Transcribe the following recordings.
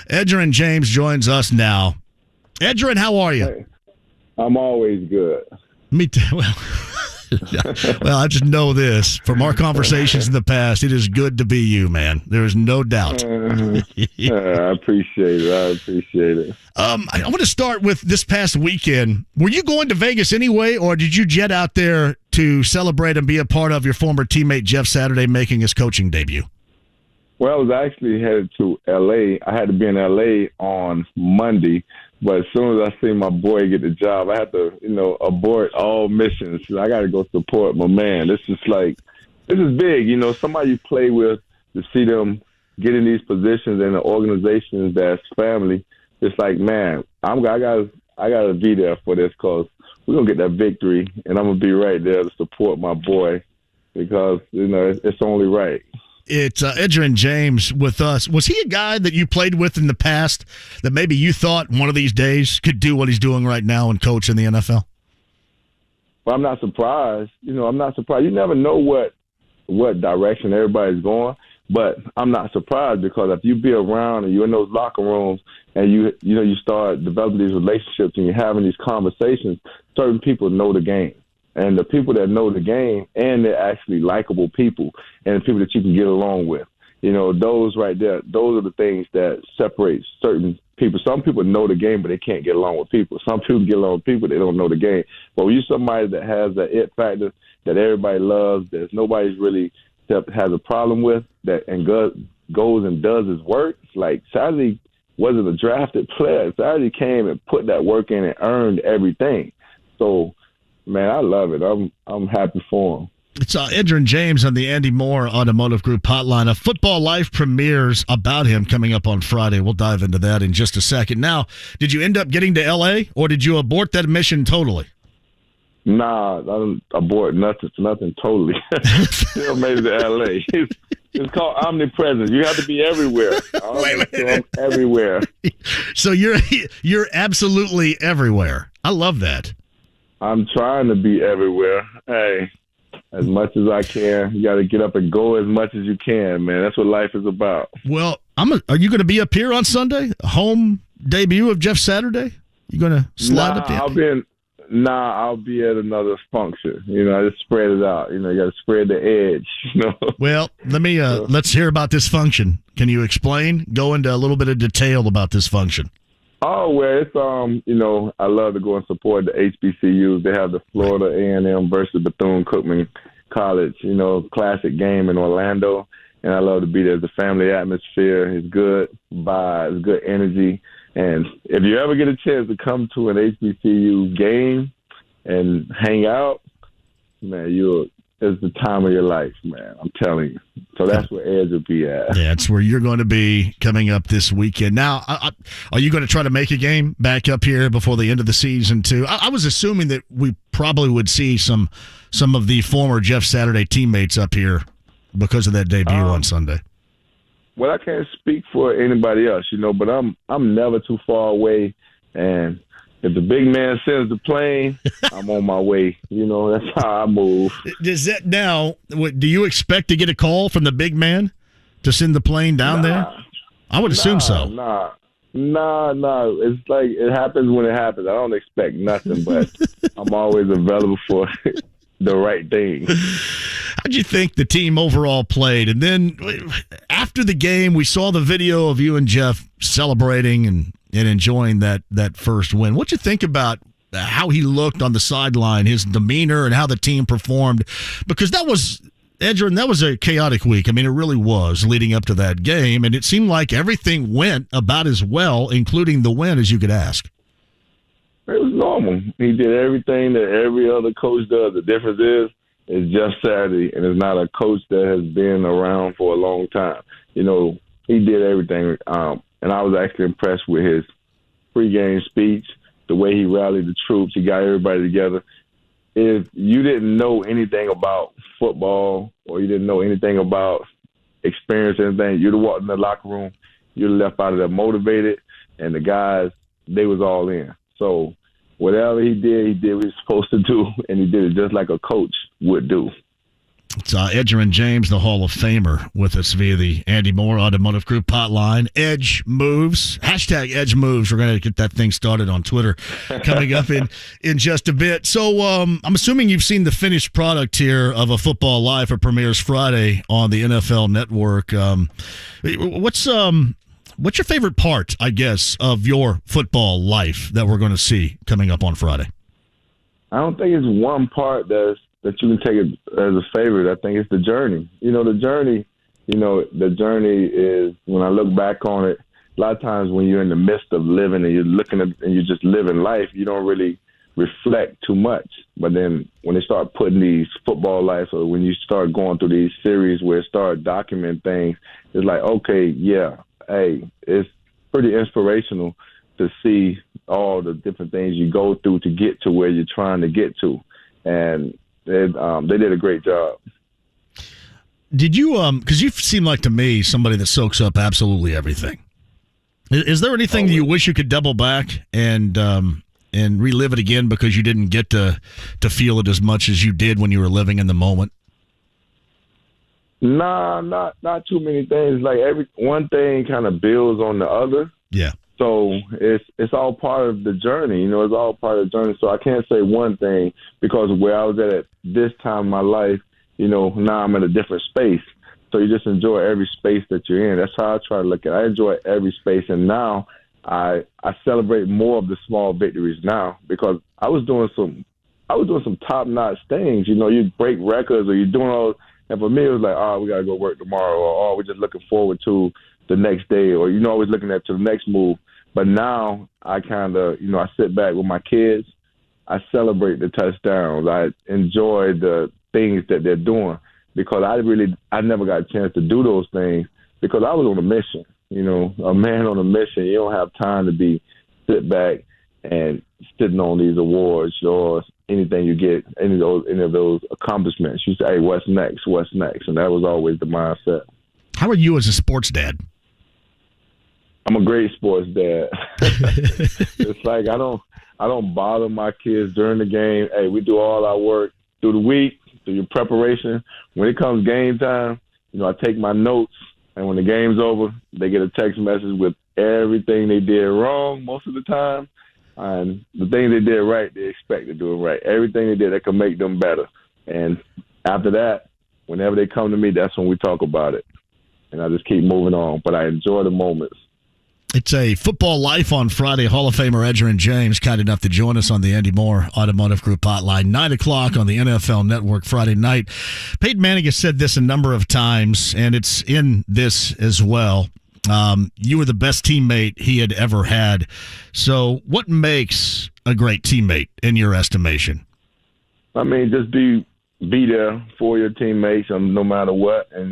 Edgerin James joins us now. Edgerrin, how are you? Hey, I'm always good. Me too. Well, I just know this from our conversations in the past. It is good to be you, man. There is no doubt. I appreciate it. I want to start with this past weekend. Were you going to Vegas anyway, or did you jet out there to celebrate and be a part of your former teammate Jeff Saturday making his coaching debut? Well, I was actually headed to L.A. I had to be in L.A. on Monday, but as soon as I see my boy get the job, I had to, abort all missions. I got to go support my man. This is big. Somebody you play with, to see them get in these positions in an organization that's family. It's like, man, I gotta be there for this because we're gonna get that victory, and I'm gonna be right there to support my boy because it's only right. It's Edgerin James with us. Was he a guy that you played with in the past that maybe you thought one of these days could do what he's doing right now and coach in the NFL? Well, I'm not surprised. I'm not surprised. You never know what direction everybody's going, but I'm not surprised because if you be around and you're in those locker rooms and you start developing these relationships and you're having these conversations, certain people know the game. And the people that know the game, and they're actually likable people, and people that you can get along with, those right there, those are the things that separate certain people. Some people know the game, but they can't get along with people. Some people get along with people, they don't know the game. But when you're somebody that has that it factor that everybody loves, that nobody's really has a problem with, that and goes and does his work, like Saturday wasn't a drafted player. Saturday came and put that work in and earned everything. So, man, I love it. I'm happy for him. It's Edgerin James on the Andy Moore Automotive Group hotline. A Football Life premieres about him coming up on Friday. We'll dive into that in just a second. Now, did you end up getting to L.A., or did you abort that mission totally? Nah, I didn't abort nothing totally. Still made it to L.A. It's called omnipresence. You have to be everywhere. I'm everywhere. So you're absolutely everywhere. I love that. I'm trying to be everywhere. Hey, as much as I can. You got to get up and go as much as you can, man. That's what life is about. Well, are you going to be up here on Sunday? Home debut of Jeff Saturday? You going to slide up there? I'll be at another function. I just spread it out. You got to spread the edge. Well, let's hear about this function. Can you explain? Go into a little bit of detail about this function. Oh, well, it's, I love to go and support the HBCUs. They have the Florida A&M versus Bethune-Cookman College, classic game in Orlando. And I love to be there. The family atmosphere is good vibes, good energy. And if you ever get a chance to come to an HBCU game and hang out, man, it's the time of your life, man. I'm telling you. So that's where Edge will be at. Yeah, that's where you're going to be coming up this weekend. Now, are you going to try to make a game back up here before the end of the season, too? I was assuming that we probably would see some of the former Jeff Saturday teammates up here because of that debut on Sunday. Well, I can't speak for anybody else, but I'm never too far away, and if the big man sends the plane, I'm on my way. That's how I move. Does that now? Do you expect to get a call from the big man to send the plane down there? I would assume so. Nah. It's like it happens when it happens. I don't expect nothing, but I'm always available for the right thing. How'd you think the team overall played? And then after the game, we saw the video of you and Jeff celebrating and enjoying that first win. What'd you think about how he looked on the sideline, his demeanor, and how the team performed? Because that was a chaotic week. I mean, it really was leading up to that game, and it seemed like everything went about as well, including the win, as you could ask. It was normal. He did everything that every other coach does. The difference is it's Jeff Saturday, and it's not a coach that has been around for a long time. He did everything. And I was actually impressed with his pregame speech, the way he rallied the troops. He got everybody together. If you didn't know anything about football or you didn't know anything about experience or anything, you'd have walked in the locker room, you'd have left out of there motivated, and the guys, they was all in. So whatever he did what he was supposed to do, and he did it just like a coach would do. It's Edgerin James, the Hall of Famer, with us via the Andy Moore Automotive Group hotline. Edge Moves, hashtag Edge Moves. We're going to get that thing started on Twitter coming up in just a bit. So I'm assuming you've seen the finished product here of A Football Life. It premieres Friday on the NFL Network. What's your favorite part, I guess, of your football life that we're going to see coming up on Friday? I don't think it's one part that you can take it as a favorite. I think it's the journey. The journey is, when I look back on it, a lot of times when you're in the midst of living and you're looking at and you're just living life, you don't really reflect too much. But then when they start putting these football lives, or when you start going through these series where it start documenting things, it's like, okay, yeah, hey, it's pretty inspirational to see all the different things you go through to get to where you're trying to get to. And they did a great job. Did you, because you seem like to me somebody that soaks up absolutely everything. Is there anything that you wish you could double back and relive it again because you didn't get to feel it as much as you did when you were living in the moment? Nah, not too many things. Like one thing kind of builds on the other. Yeah. So it's all part of the journey. It's all part of the journey. So I can't say one thing because where I was at this time in my life, now I'm in a different space. So you just enjoy every space that you're in. That's how I try to look at it. I enjoy every space. And now I celebrate more of the small victories now because I was doing some top-notch things. You break records or you're doing all. And for me, it was like, we got to go work tomorrow, or we're just looking forward to the next day, or always looking at to the next move. But now I kind of, I sit back with my kids. I celebrate the touchdowns. I enjoy the things that they're doing because I never got a chance to do those things because I was on a mission. A man on a mission. You don't have time to sit back and sitting on these awards or anything you get, any of those accomplishments. You say, hey, what's next? What's next? And that was always the mindset. How are you as a sports dad? I'm a great sports dad. It's like I don't bother my kids during the game. Hey, we do all our work through the week, through your preparation. When it comes game time, I take my notes, and when the game's over, they get a text message with everything they did wrong most of the time. And the things they did right, they expect to do it right. Everything they did that could make them better. And after that, whenever they come to me, that's when we talk about it. And I just keep moving on. But I enjoy the moments. It's A Football Life on Friday. Hall of Famer Edgerin James, kind enough to join us on the Andy Moore Automotive Group hotline. 9 o'clock on the NFL Network Friday night. Peyton Manning has said this a number of times, and it's in this as well. You were the best teammate he had ever had. So what makes a great teammate in your estimation? I mean, just be there for your teammates no matter what. And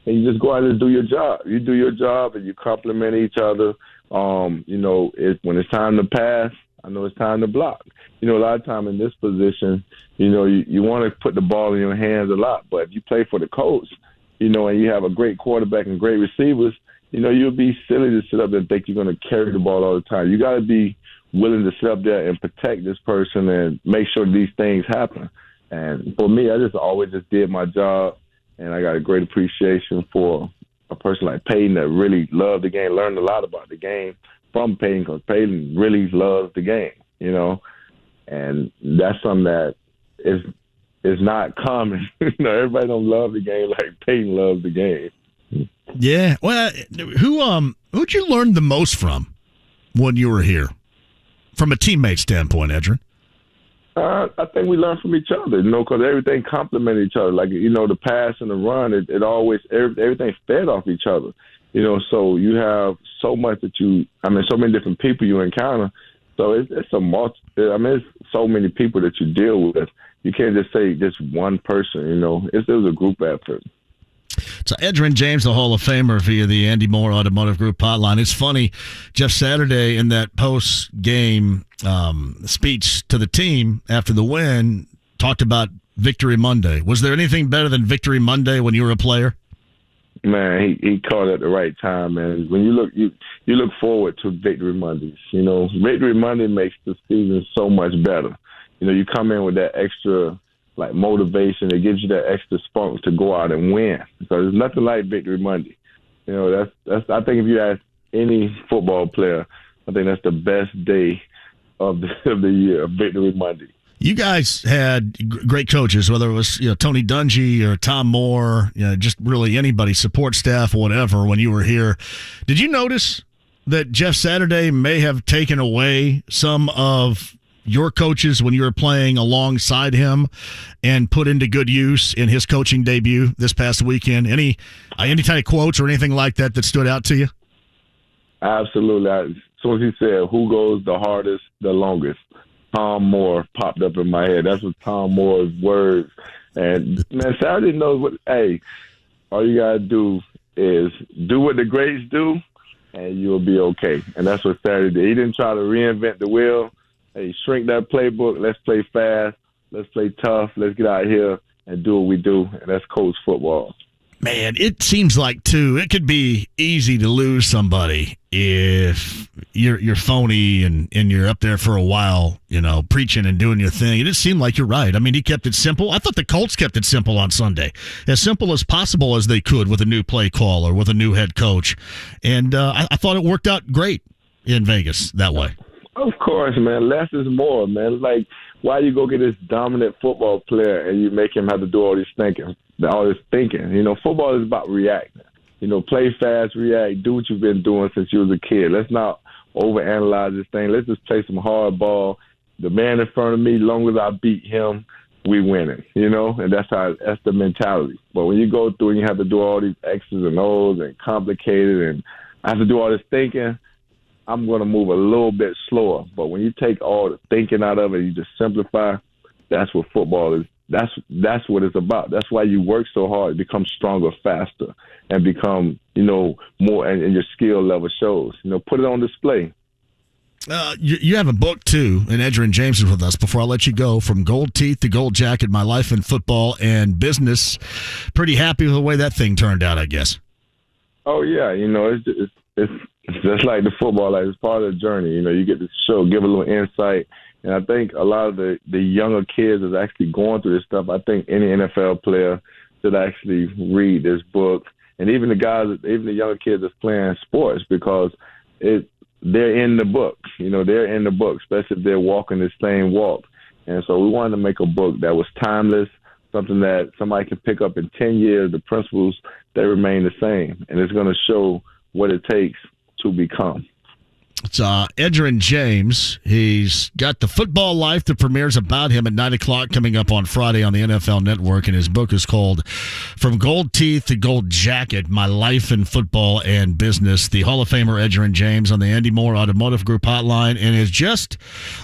you just go out and do your job. You do your job and you compliment each other. When it's time to pass, I know it's time to block. A lot of time in this position, you want to put the ball in your hands a lot. But if you play for the Colts, and you have a great quarterback and great receivers, you'll be silly to sit up there and think you're going to carry the ball all the time. You got to be willing to sit up there and protect this person and make sure these things happen. And for me, I just always just did my job, and I got a great appreciation for a person like Peyton that really loved the game, learned a lot about the game from Peyton because Peyton really loves the game, and that's something that is not common. Everybody don't love the game like Peyton loves the game. Yeah. Well, who'd you learn the most from when you were here, from a teammate standpoint, Edgerrin? I think we learn from each other, because everything complemented each other. Like, the pass and the run, it always, everything fed off each other. So you have so much so many different people you encounter. So it's so many people that you deal with. You can't just say just one person, it was a group effort. So Edgerin James, the Hall of Famer, via the Andy Moore Automotive Group hotline. It's funny, Jeff Saturday in that post-game speech to the team after the win talked about Victory Monday. Was there anything better than Victory Monday when you were a player? Man, he called it at the right time, man. When you look forward to Victory Mondays. Victory Monday makes the season so much better. You come in with that extra like motivation. It gives you that extra spunk to go out and win. So there's nothing like Victory Monday. You know, that's. I think if you ask any football player, I think that's the best day of the year, Victory Monday. You guys had great coaches, whether it was Tony Dungy or Tom Moore, just really anybody, support staff, whatever. When you were here, did you notice that Jeff Saturday may have taken away some of your coaches when you were playing alongside him and put into good use in his coaching debut this past weekend? Any type of quotes or anything like that stood out to you? Absolutely. As soon as he said, "Who goes the hardest, the longest?" Tom Moore popped up in my head. That's what Tom Moore's words. And, man, Saturday knows what, hey, all you got to do is do what the greats do, and you'll be okay. And that's what Saturday did. He didn't try to reinvent the wheel. Hey, shrink that playbook. Let's play fast. Let's play tough. Let's get out here and do what we do, and that's coach football. Man, it seems like, too, it could be easy to lose somebody if you're phony and you're up there for a while, preaching and doing your thing. It just seemed like you're right. I mean, he kept it simple. I thought the Colts kept it simple on Sunday, as simple as possible as they could with a new play call or with a new head coach. And I thought it worked out great in Vegas that way. Of course, man. Less is more, man. Like, why you go get this dominant football player and you make him have to do all this thinking? Football is about reacting. Play fast, react, do what you've been doing since you was a kid. Let's not overanalyze this thing. Let's just play some hard ball. The man in front of me, long as I beat him, we winning, and that's the mentality. But when you go through and you have to do all these X's and O's and complicated and I have to do all this thinking, I'm going to move a little bit slower. But when you take all the thinking out of it, you just simplify, that's what football is. That's what it's about. That's why you work so hard, become stronger, faster, and become, more, and your skill level shows. Put it on display. You have a book, too, and Edgerin James is with us. Before I let you go, From Gold Teeth to Gold Jacket, My Life in Football and Business. Pretty happy with the way that thing turned out, I guess. Oh, yeah. It's just like the football. Like, it's part of the journey. You get to give a little insight. And I think a lot of the younger kids is actually going through this stuff. I think any NFL player should actually read this book. And even the younger kids that's playing sports, because they're in the book. They're in the book, especially if they're walking the same walk. And so we wanted to make a book that was timeless, something that somebody can pick up in 10 years. The principles, they remain the same. And it's going to show what it takes to become. It's Edgerin James. He's got The Football Life that premieres about him at 9 o'clock coming up on Friday on the NFL Network, and his book is called From Gold Teeth to Gold Jacket, My Life in Football and Business. The Hall of Famer Edgerin James on the Andy Moore Automotive Group hotline, and is just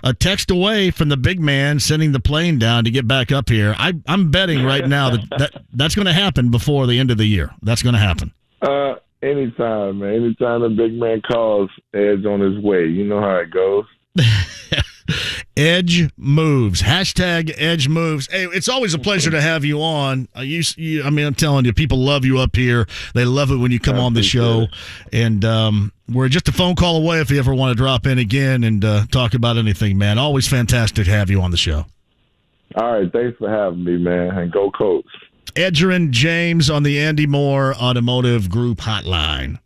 a text away from the big man sending the plane down to get back up here. I'm betting right now that's going to happen before the end of the year. That's going to happen. Anytime, man. Anytime the big man calls, Ed's on his way. You know how it goes. Edge moves. Hashtag Edge moves. Hey, it's always a pleasure to have you on. I'm telling you, people love you up here. They love it when you come on the show. And we're just a phone call away if you ever want to drop in again and talk about anything, man. Always fantastic to have you on the show. All right. Thanks for having me, man. And go Colts. Edgerin James on the Andy Moore Automotive Group hotline.